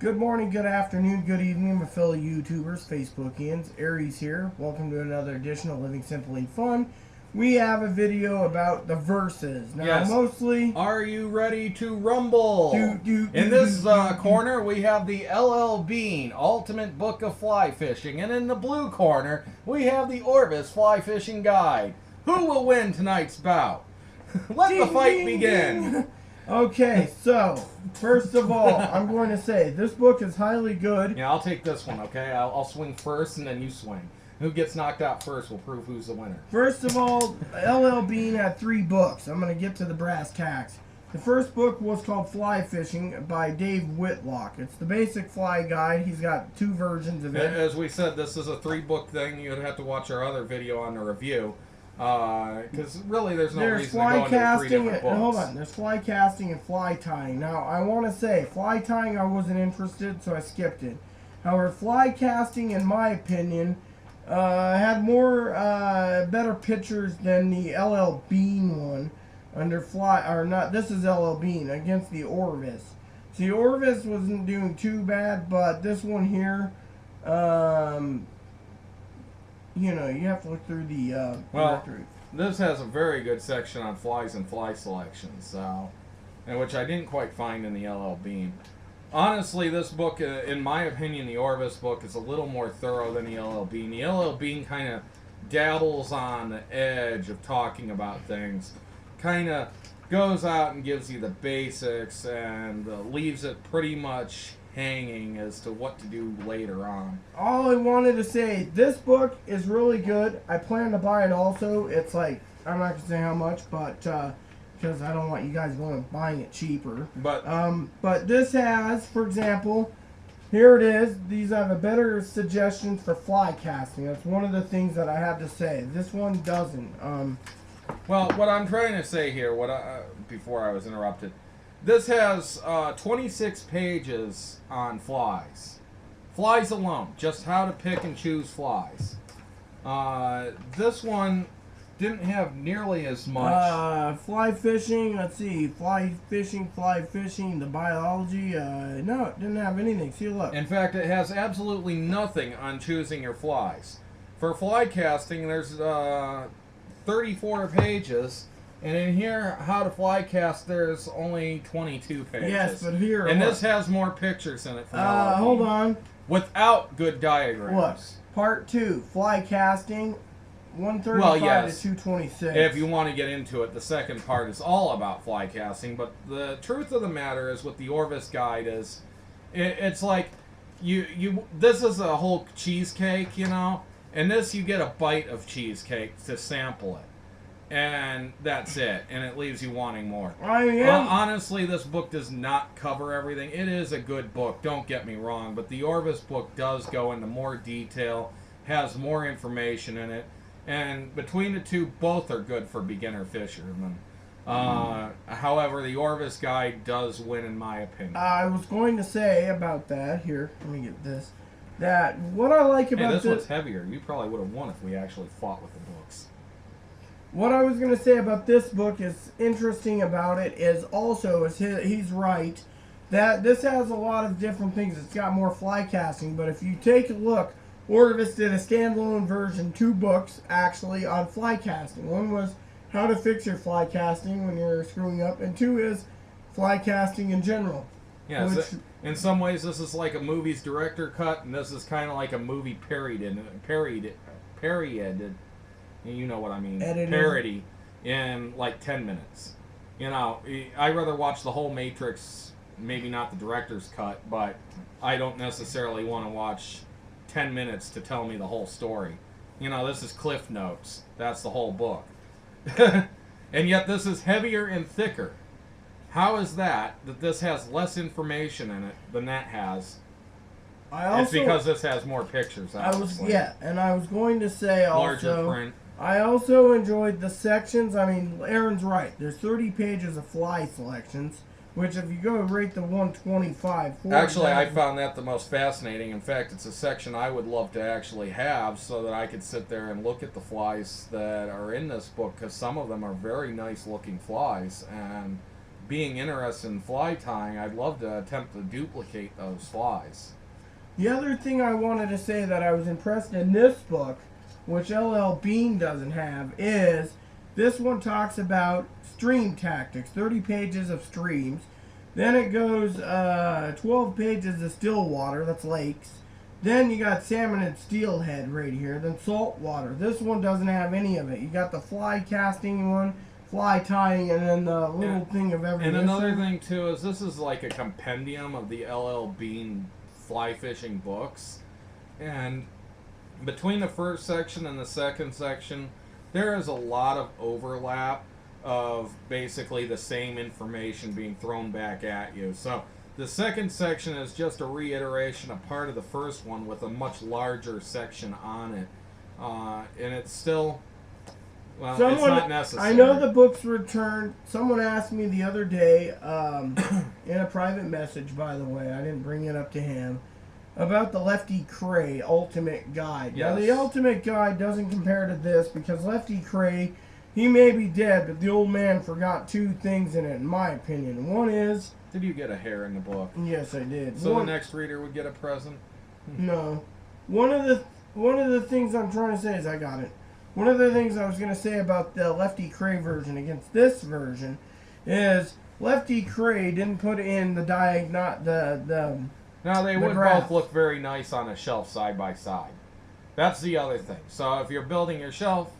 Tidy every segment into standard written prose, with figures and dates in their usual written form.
Good morning, good afternoon, good evening, my fellow YouTubers, Facebookians. Aries here. Welcome to another edition of Living Simple and Fun. We have a video about the verses. Now, yes. Mostly... Are you ready to rumble? In this corner, we have the L.L.Bean, Ultimate Book of Fly Fishing. And in the blue corner, we have the Orvis Fly-Fishing Guide. Who will win tonight's bout? Let the fight begin. Okay, so, first of all, I'm going to say, this book is highly good. Yeah, I'll take this one, okay? I'll swing first, and then you swing. Who gets knocked out first will prove who's the winner. First of all, L.L.Bean had 3 books. I'm going to get to the brass tacks. The first book was called Fly Fishing by Dave Whitlock. It's the basic fly guide. He's got 2 versions of it. As we said, this is a 3-book thing. You'd have to watch our other video on the review. Because really there's no reason to go into 3 different books. Hold on, there's fly casting and fly tying. Now, I want to say, fly tying I wasn't interested, so I skipped it. However, fly casting, in my opinion, had more, better pictures than the L.L.Bean one under fly, or not, this is L.L.Bean against the Orvis. See, Orvis wasn't doing too bad, but this one here, you know, you have to look through the directory. This has a very good section on flies and fly selections, and which I didn't quite find in the L.L.Bean. Honestly, this book, in my opinion, the Orvis book is a little more thorough than the L.L.Bean. The L.L.Bean kind of dabbles on the edge of talking about things, kind of goes out and gives you the basics and leaves it pretty much hanging as to what to do later on. All I wanted to say, this book is really good. I plan to buy it also. It's like, I'm not going to say how much, but because I don't want you guys going and buying it cheaper. But this has, for example, here it is. These have a better suggestions for fly casting. That's one of the things that I have to say. This one doesn't. Well, what I'm trying to say here, before I was interrupted, this has 26 pages on flies. Flies alone, just how to pick and choose flies. This one didn't have nearly as much. Fly fishing, let's see, fly fishing, the biology, no, it didn't have anything. See, look. In fact, it has absolutely nothing on choosing your flies. For fly casting, there's 34 pages. And in here, how to fly cast, there's only 22 pages. Yes, but here... And this has more pictures in it. Hold on. Without good diagrams. Look, part 2, fly casting, 135 to 226. If you want to get into it, the second part is all about fly casting. But the truth of the matter is, with the Orvis guide is, it's like, this is a whole cheesecake, you know? And this, you get a bite of cheesecake to sample it. And that's it, and it leaves you wanting more. Honestly, this book does not cover everything. It is a good book, don't get me wrong, but the Orvis book does go into more detail, has more information in it, and between the two, both are good for beginner fishermen. However, the Orvis guide does win, in my opinion. I was going to say about that, here, let me get this, that what I like about this one's heavier. You probably would have won if we actually fought with the books. What I was going to say about this book is interesting about it is also, he's right, that this has a lot of different things. It's got more fly casting, but if you take a look, Orvis did a standalone version, 2 books actually, on fly casting. One was how to fix your fly casting when you're screwing up, and 2 is fly casting in general. Yeah, in some ways this is like a movie's director cut, and this is kind of like a movie parodied. You know what I mean. Parody in like 10 minutes. You know, I'd rather watch the whole Matrix, maybe not the director's cut, but I don't necessarily want to watch 10 minutes to tell me the whole story. You know, this is Cliff Notes. That's the whole book. And yet this is heavier and thicker. How is that this has less information in it than that has? It's because this has more pictures, obviously. And I was going to say also... Larger print. I also enjoyed the sections. I mean, Aaron's right. There's 30 pages of fly selections, which if you go rate the 125... Actually, I found that the most fascinating. In fact, it's a section I would love to actually have so that I could sit there and look at the flies that are in this book, because some of them are very nice-looking flies, and being interested in fly tying, I'd love to attempt to duplicate those flies. The other thing I wanted to say that I was impressed in this book, which L.L.Bean doesn't have, is this one talks about stream tactics, 30 pages of streams. Then it goes 12 pages of still water, that's lakes. Then you got salmon and steelhead right here. Then salt water. This one doesn't have any of it. You got the fly casting one, fly tying, and then the little thing of everything. And another thing too is this is like a compendium of the L.L.Bean fly fishing books. And between the first section and the second section, there is a lot of overlap of basically the same information being thrown back at you. So the second section is just a reiteration of part of the first one with a much larger section on it. And it's still, well, it's not necessary. I know the book's returned. Someone asked me the other day, in a private message, by the way, I didn't bring it up to him, about the Lefty Kreh Ultimate Guide. Yes. Now, the Ultimate Guide doesn't compare to this because Lefty Kreh, he may be dead, but the old man forgot two things in it, in my opinion. One is... Did you get a hair in the book? Yes, I did. So the next reader would get a present? No. One of the things I'm trying to say is I got it. One of the things I was going to say about the Lefty Kreh version against this version is Lefty Kreh didn't put in the Now, they would graph. both look very nice on a shelf side by side. That's the other thing. So if you're building your shelf,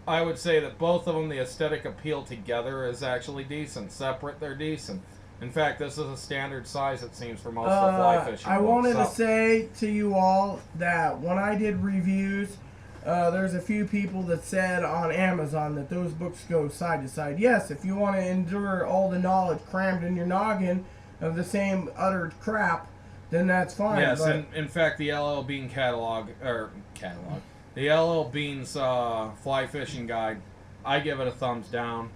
I would say that both of them, the aesthetic appeal together is actually decent. Separate, they're decent. In fact, this is a standard size, it seems, for most of the fly fishing I books. wanted to say to you all that when I did reviews, there's a few people that said on Amazon that those books go side to side. Yes, if you want to endure all the knowledge crammed in your noggin of the same uttered crap, then that's fine. Yes, but and in fact, the L.L.Bean the L.L.Bean's fly fishing guide, I give it a thumbs down.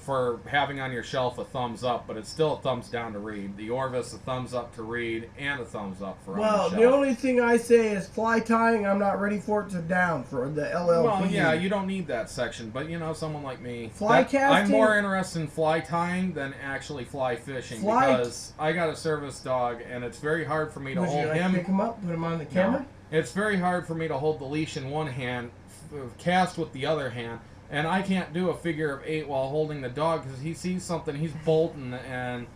For having on your shelf a thumbs up, but it's still a thumbs down to read. The Orvis, a thumbs up to read, and a thumbs up for on the shelf. the only thing I say is fly tying, I'm not ready for it to down for the L.L.Bean. Well, yeah, you don't need that section, but you know, someone like me, Fly I'm casting? more interested in fly tying than actually fly fishing because I got a service dog, and it's very hard for me to Would hold you like him. pick him up, put him on the camera? No. It's very hard for me to hold the leash in one hand, cast with the other hand. And I can't do a figure of 8 while holding the dog because he sees something, he's bolting, and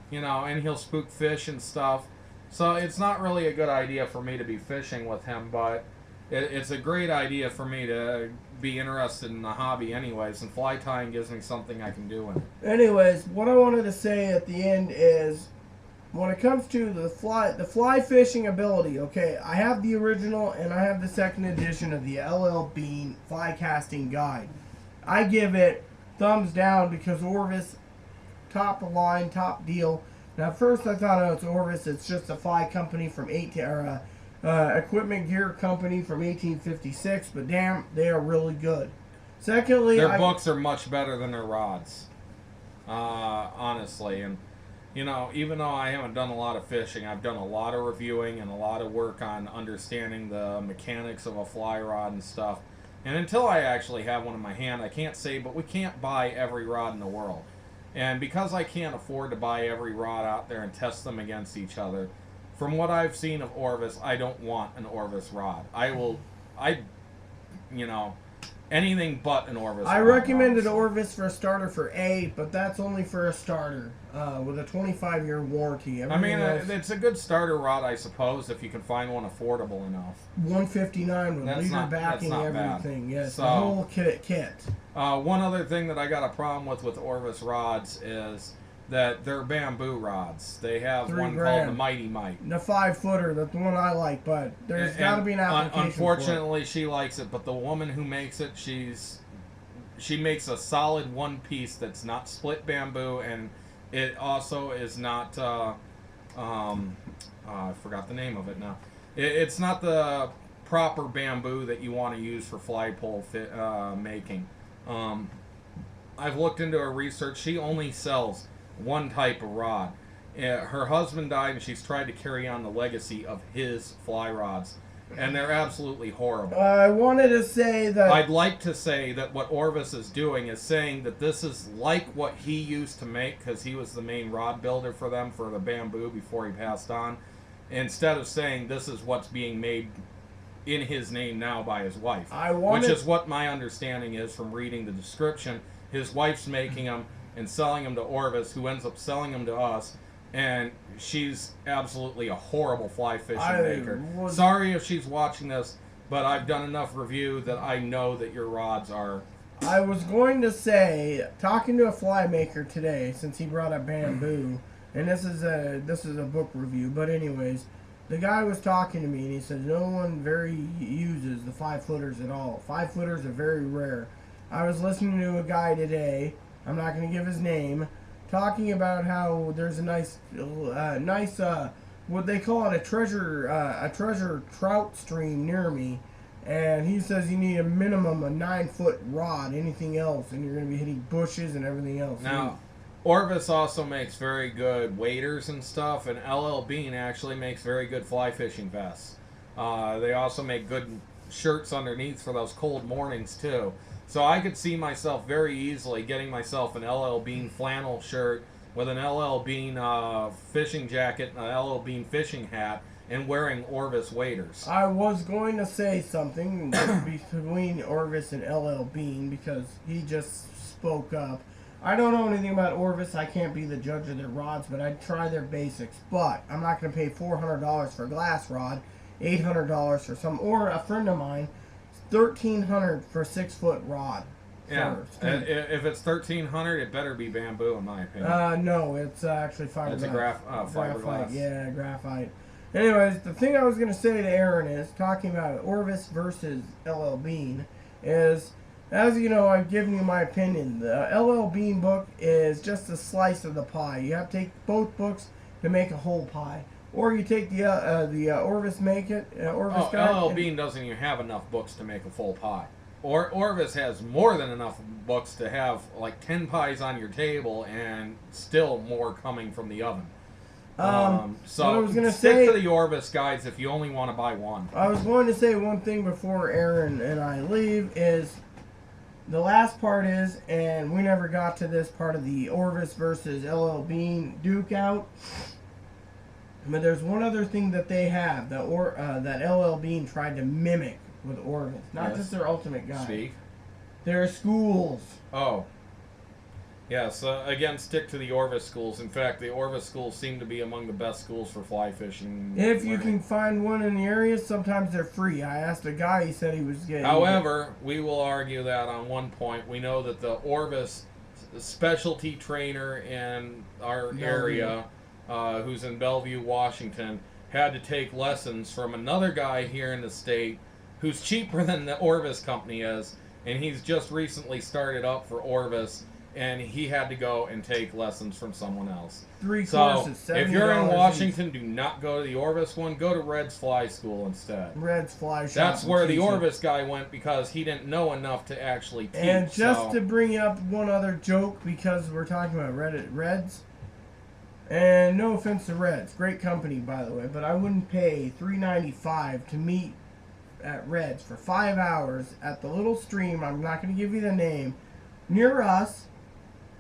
you know, and he'll spook fish and stuff. So it's not really a good idea for me to be fishing with him, but it's a great idea for me to be interested in the hobby anyways, and fly tying gives me something I can do in it. Anyways, what I wanted to say at the end is, when it comes to the fly fishing ability, okay, I have the original and I have the second edition of the L.L.Bean Fly Casting Guide. I give it thumbs down because Orvis, top of line, top deal. Now, at first I thought, oh, it's Orvis, it's just a fly company from equipment gear company from 1856, but damn, they are really good. Secondly, their books are much better than their rods, honestly, and you know, even though I haven't done a lot of fishing, I've done a lot of reviewing and a lot of work on understanding the mechanics of a fly rod and stuff. And until I actually have one in my hand, I can't say, but we can't buy every rod in the world. And because I can't afford to buy every rod out there and test them against each other, from what I've seen of Orvis, I don't want an Orvis rod. Anything but an Orvis rod. I recommended Orvis for a starter for A, but that's only for a starter with a 25-year warranty. It's a good starter rod, I suppose, if you can find one affordable enough. $159 with leader backing, everything. Yes, the whole kit. One other thing that I got a problem with Orvis rods is that they're bamboo rods. They have one called the Mighty Mite. The 5-footer, that's the one I like, but there's got to be an application. Unfortunately, for it. She likes it, but the woman who makes it, she makes a solid one piece that's not split bamboo, and it also is not. I forgot the name of it now. It's not the proper bamboo that you want to use for flagpole making. I've looked into her research. She only sells one type of rod. Her husband died, and she's tried to carry on the legacy of his fly rods. and they're absolutely horrible. I wanted to say that I'd like to say that what Orvis is doing is saying that this is like what he used to make, because he was the main rod builder for them for the bamboo before he passed on, instead of saying this is what's being made in his name now by his wife, which is what my understanding is from reading the description. His wife's making them and selling them to Orvis, who ends up selling them to us, and she's absolutely a horrible fly fishing maker. Sorry if she's watching this, but I've done enough review that I know that your rods are... I was going to say, talking to a fly maker today, since he brought up bamboo, and this is a book review, but anyways, the guy was talking to me, and he said no one uses the 5-footers at all. 5-footers are very rare. I was listening to a guy today, I'm not going to give his name, talking about how there's a nice, what they call it, a treasure trout stream near me, and he says you need a minimum of 9-foot rod, anything else, and you're going to be hitting bushes and everything else. Now, Orvis also makes very good waders and stuff, and L.L.Bean actually makes very good fly fishing vests. They also make good shirts underneath for those cold mornings too. So I could see myself very easily getting myself an L.L.Bean flannel shirt with an L.L.Bean fishing jacket and an L.L.Bean fishing hat and wearing Orvis waders. I was going to say something between Orvis and L.L.Bean because he just spoke up. I don't know anything about Orvis. I can't be the judge of their rods, but I'd try their basics. But I'm not going to pay $400 for a glass rod, $800 for some, or a friend of mine, $1,300 for a 6-foot rod. Yeah, if it's $1,300, it better be bamboo, in my opinion. No, it's actually fiberglass. It's a fiberglass. Yeah, graphite. Anyways, the thing I was going to say to Aaron is, talking about Orvis versus L.L.Bean, is, as you know, I've given you my opinion. The L.L.Bean book is just a slice of the pie. You have to take both books to make a whole pie. Or you take the Orvis make it. Orvis guy. L.L.Bean doesn't even have enough books to make a full pie. Orvis has more than enough books to have like 10 pies on your table and still more coming from the oven. So I was gonna stick to the Orvis guides if you only want to buy one. I was going to say one thing before Aaron and I leave is the last part is, and we never got to this part of the Orvis versus L.L.Bean Duke out. But there's one other thing that they have that L.L.Bean tried to mimic with Orvis, not just their ultimate guide. Speak. Their schools. Oh. Yes, again, stick to the Orvis schools. In fact, the Orvis schools seem to be among the best schools for fly fishing. If you can find one in the area, sometimes they're free. I asked a guy, he said he was getting... However, we will argue that on one point. We know that the Orvis specialty trainer in our area, who's in Bellevue, Washington, had to take lessons from another guy here in the state who's cheaper than the Orvis company is, and he's just recently started up for Orvis, and he had to go and take lessons from someone else. 3 courses, $70 if you're in Washington, do not go to the Orvis one. Go to Red's Fly School instead. Red's Fly Shop. That's where the Orvis guy went because he didn't know enough to actually teach. And just to bring up one other joke, because we're talking about Reds, and no offense to Reds, great company by the way, but I wouldn't pay $3.95 to meet at Reds for 5 hours at the little stream, I'm not going to give you the name, near us,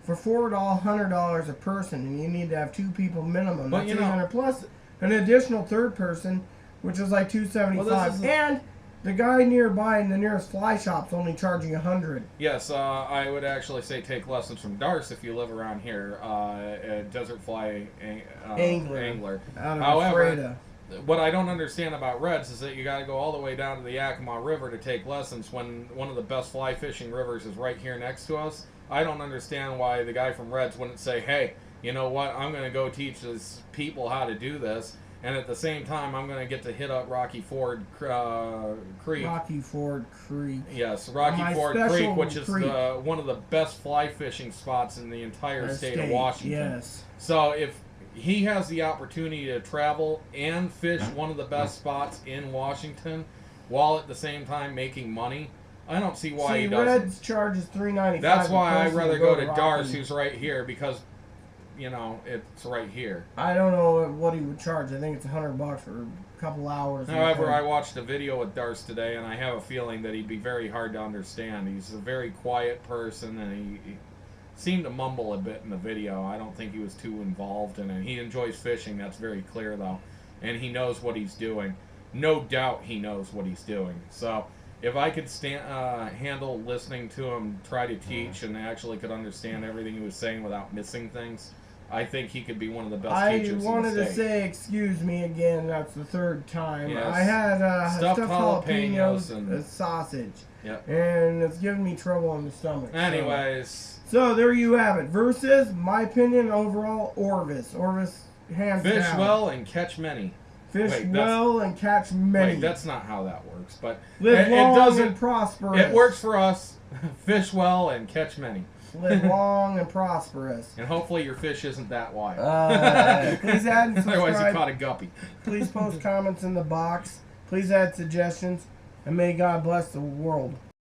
for $400 a person, and you need to have 2 people minimum. That's $800 plus an additional third person, which is like $275. And the guy nearby in the nearest fly shop's only charging $100. Yes, I would actually say take lessons from Darce if you live around here, a desert fly angler. However, what I don't understand about Reds is that you got to go all the way down to the Yakima River to take lessons when one of the best fly fishing rivers is right here next to us. I don't understand why the guy from Reds wouldn't say, hey, you know what, I'm going to go teach these people how to do this, and at the same time I'm going to get to hit up Rocky Ford Creek. Rocky Ford Creek. Yes, Rocky Ford Creek, which is one of the best fly fishing spots in the entire state of Washington. Yes. So if he has the opportunity to travel and fish one of the best spots in Washington while at the same time making money, I don't see why he doesn't. Reds charges $3.95. That's why I'd rather go to Darce, who's right here, because you know, it's right here. I don't know what he would charge. I think it's $100 for a couple hours. However, I watched a video with Darce today, and I have a feeling that he'd be very hard to understand. He's a very quiet person, and he seemed to mumble a bit in the video. I don't think he was too involved in it. He enjoys fishing, that's very clear, though. And he knows what he's doing. No doubt he knows what he's doing. So, if I could handle listening to him try to teach and actually could understand everything he was saying without missing things, I think he could be one of the best teachers in the state. I wanted to say excuse me again. That's the third time. Yes. I had stuffed jalapenos and a sausage. Yep. And it's giving me trouble in the stomach. Anyways. So there you have it. Versus, my opinion, overall, Orvis. Orvis, hands down. Fish well and catch many. Fish well and catch many. Wait, that's not how that works. But live long and prosperous. It works for us. Fish well and catch many. Live long and prosperous. And hopefully your fish isn't that wide. Please add and subscribe. Otherwise you caught a guppy. Please post comments in the box. Please add suggestions. And may God bless the world.